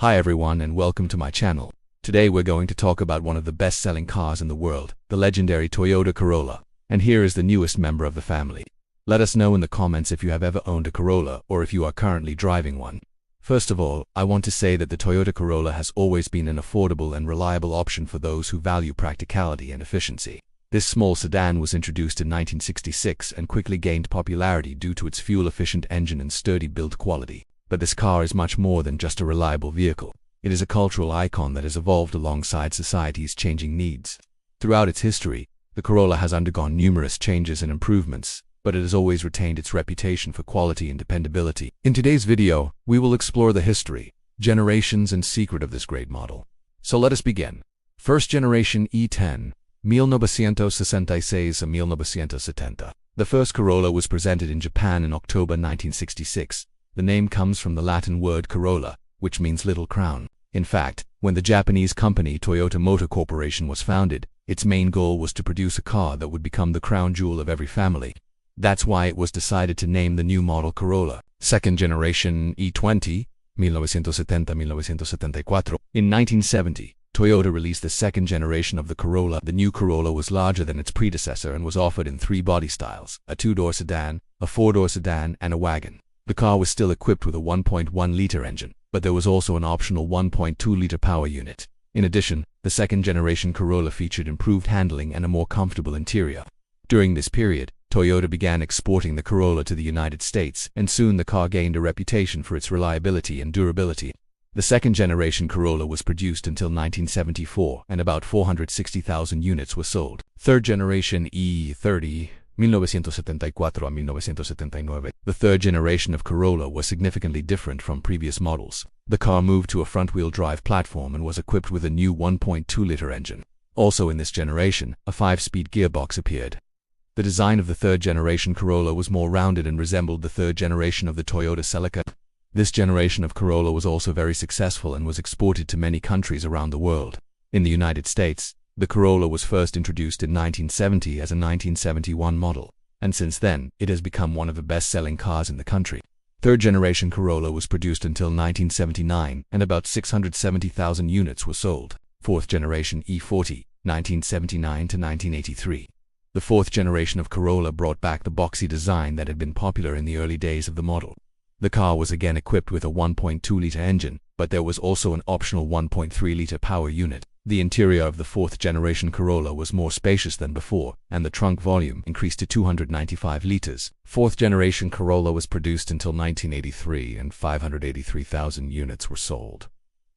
Hi everyone and welcome to my channel. Today we're going to talk about one of the best-selling cars in the world, the legendary Toyota Corolla. And here is the newest member of the family. Let us know in the comments if you have ever owned a Corolla or if you are currently driving one. First of all, I want to say that the Toyota Corolla has always been an affordable and reliable option for those who value practicality and efficiency. This small sedan was introduced in 1966 and quickly gained popularity due to its fuel-efficient engine and sturdy build quality. But this car is much more than just a reliable vehicle. It is a cultural icon that has evolved alongside society's changing needs. Throughout its history, the Corolla has undergone numerous changes and improvements, but it has always retained its reputation for quality and dependability. In today's video, we will explore the history, generations, and secret of this great model. So let us begin. First generation E10, 1966 a 1970. The first Corolla was presented in Japan in October 1966. The name comes from the Latin word Corolla, which means little crown. In fact, when the Japanese company Toyota Motor Corporation was founded, its main goal was to produce a car that would become the crown jewel of every family. That's why it was decided to name the new model Corolla. Second generation E20, 1970-1974. In 1970, Toyota released the second generation of the Corolla. The new Corolla was larger than its predecessor and was offered in three body styles: a two-door sedan, a four-door sedan, and a wagon. The car was still equipped with a 1.1-liter engine, but there was also an optional 1.2-liter power unit. In addition, the second-generation Corolla featured improved handling and a more comfortable interior. During this period, Toyota began exporting the Corolla to the United States, and soon the car gained a reputation for its reliability and durability. The second-generation Corolla was produced until 1974, and about 460,000 units were sold. Third-generation E30, 1974 a 1979. The third generation of Corolla was significantly different from previous models. The car moved to a front-wheel drive platform and was equipped with a new 1.2-liter engine. Also in this generation, a 5-speed gearbox appeared. The design of the third-generation Corolla was more rounded and resembled the third generation of the Toyota Celica. This generation of Corolla was also very successful and was exported to many countries around the world. In the United States, the Corolla was first introduced in 1970 as a 1971 model, and since then, it has become one of the best-selling cars in the country. Third-generation Corolla was produced until 1979, and about 670,000 units were sold. Fourth-generation E40, 1979 to 1983. The fourth generation of Corolla brought back the boxy design that had been popular in the early days of the model. The car was again equipped with a 1.2-liter engine, but there was also an optional 1.3-liter power unit. The interior of the fourth-generation Corolla was more spacious than before, and the trunk volume increased to 295 liters. Fourth-generation Corolla was produced until 1983, and 583,000 units were sold.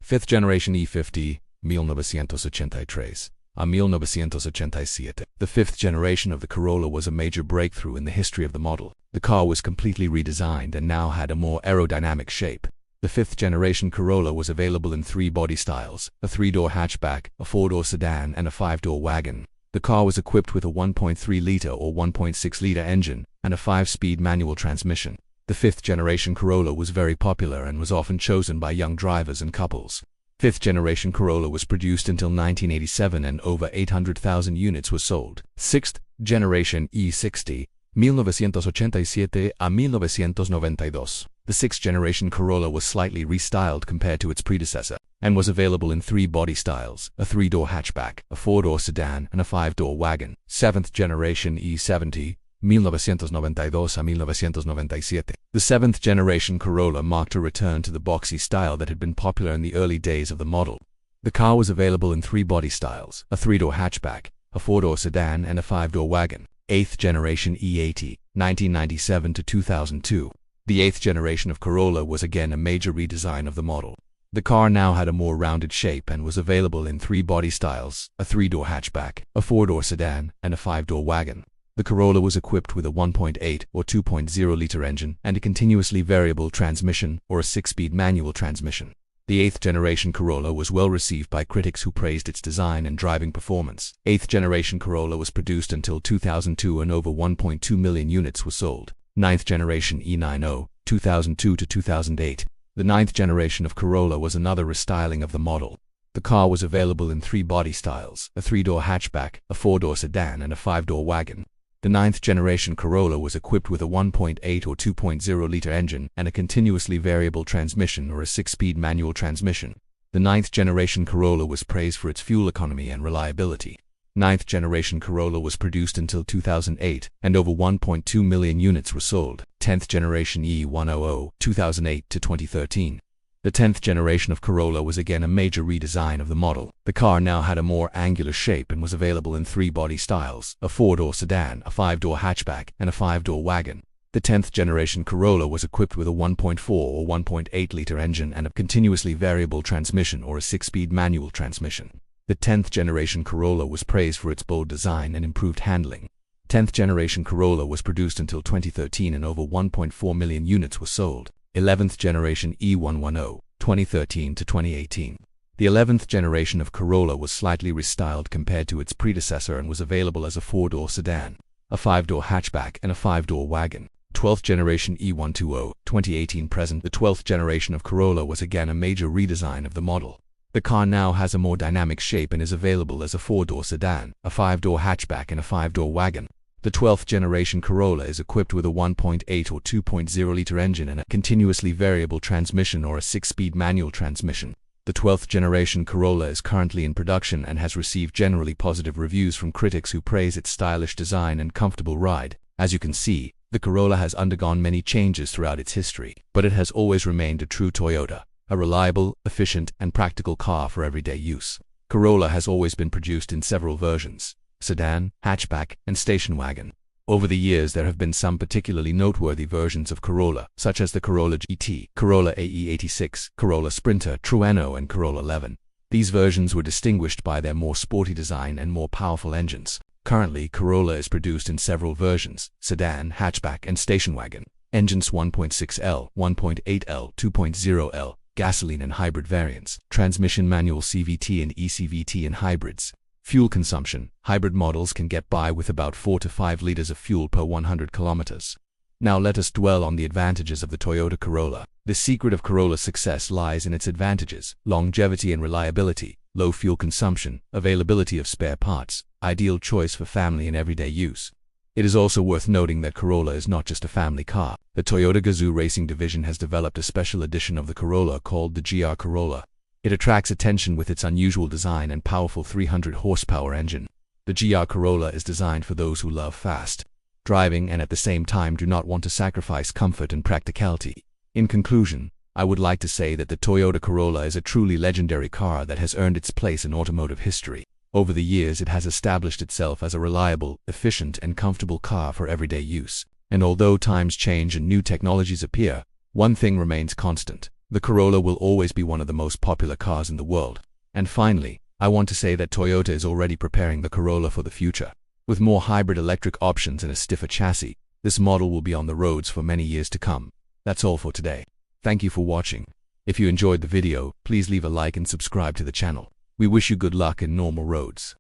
Fifth-generation E50, 1983 a 1987. The fifth generation of the Corolla was a major breakthrough in the history of the model. The car was completely redesigned and now had a more aerodynamic shape. The fifth-generation Corolla was available in three body styles: a three-door hatchback, a four-door sedan, and a five-door wagon. The car was equipped with a 1.3-liter or 1.6-liter engine and a 5-speed manual transmission. The fifth-generation Corolla was very popular and was often chosen by young drivers and couples. Fifth-generation Corolla was produced until 1987 and over 800,000 units were sold. Sixth-generation E60, 1987 a 1992. The sixth-generation Corolla was slightly restyled compared to its predecessor, and was available in three body styles: a three-door hatchback, a four-door sedan, and a five-door wagon. Seventh-generation E70, 1992 a 1997. The seventh-generation Corolla marked a return to the boxy style that had been popular in the early days of the model. The car was available in three body styles: a three-door hatchback, a four-door sedan, and a five-door wagon. Eighth-generation E80, 1997 to 2002. The eighth generation of Corolla was again a major redesign of the model. The car now had a more rounded shape and was available in three body styles: a three-door hatchback, a four-door sedan, and a five-door wagon. The Corolla was equipped with a 1.8 or 2.0-liter engine and a continuously variable transmission or a 6-speed manual transmission. The eighth generation Corolla was well received by critics who praised its design and driving performance. Eighth generation Corolla was produced until 2002 and over 1.2 million units were sold. Ninth generation E90, 2002 to 2008. The ninth generation of Corolla was another restyling of the model. The car was available in three body styles: a three-door hatchback, a four-door sedan, and a five-door wagon. The The 9th generation Corolla was equipped with a 1.8 or 2.0-liter engine and a continuously variable transmission or a 6-speed manual transmission. The 9th generation Corolla was praised for its fuel economy and reliability. 9th generation Corolla was produced until 2008, and over 1.2 million units were sold. 10th generation E100, 2008 to 2013. The 10th generation of Corolla was again a major redesign of the model. The car now had a more angular shape and was available in 3 body styles: a 4-door sedan, a 5-door hatchback, and a 5-door wagon. The 10th generation Corolla was equipped with a 1.4 or 1.8-liter engine and a continuously variable transmission or a 6-speed manual transmission. The 10th generation Corolla was praised for its bold design and improved handling. 10th generation Corolla was produced until 2013 and over 1.4 million units were sold. 11th generation E110, 2013 to 2018. The 11th generation of Corolla was slightly restyled compared to its predecessor and was available as a 4-door sedan, a 5-door hatchback, and a 5-door wagon. 12th generation E120, 2018 present. The 12th generation of Corolla was again a major redesign of the model. The car now has a more dynamic shape and is available as a 4-door sedan, a 5-door hatchback, and a 5-door wagon. The 12th generation Corolla is equipped with a 1.8 or 2.0-liter engine and a continuously variable transmission or a 6-speed manual transmission. The 12th generation Corolla is currently in production and has received generally positive reviews from critics who praise its stylish design and comfortable ride. As you can see, the Corolla has undergone many changes throughout its history, but it has always remained a true Toyota, a reliable, efficient, and practical car for everyday use. Corolla has always been produced in several versions: sedan, hatchback, and station wagon. Over the years there have been some particularly noteworthy versions of Corolla, such as the Corolla GT, Corolla AE86, Corolla Sprinter, Trueno, and Corolla 11. These versions were distinguished by their more sporty design and more powerful engines. Currently, Corolla is produced in several versions: sedan, hatchback, and station wagon. Engines 1.6L, 1.8L, 2.0L, gasoline and hybrid variants. Transmission manual CVT and ECVT and hybrids. Fuel consumption: hybrid models can get by with about 4 to 5 liters of fuel per 100 kilometers. Now let us dwell on the advantages of the Toyota Corolla. The secret of Corolla's success lies in its advantages: longevity and reliability, low fuel consumption, availability of spare parts, ideal choice for family and everyday use. It is also worth noting that Corolla is not just a family car. The Toyota Gazoo Racing division has developed a special edition of the Corolla called the GR Corolla. It attracts attention with its unusual design and powerful 300 horsepower engine. The GR Corolla is designed for those who love fast driving and at the same time do not want to sacrifice comfort and practicality. In conclusion, I would like to say that the Toyota Corolla is a truly legendary car that has earned its place in automotive history. Over the years, it has established itself as a reliable, efficient, and comfortable car for everyday use. And although times change and new technologies appear, one thing remains constant: the Corolla will always be one of the most popular cars in the world. And finally, I want to say that Toyota is already preparing the Corolla for the future. With more hybrid electric options and a stiffer chassis, this model will be on the roads for many years to come. That's all for today. Thank you for watching. If you enjoyed the video, please leave a like and subscribe to the channel. We wish you good luck in normal roads.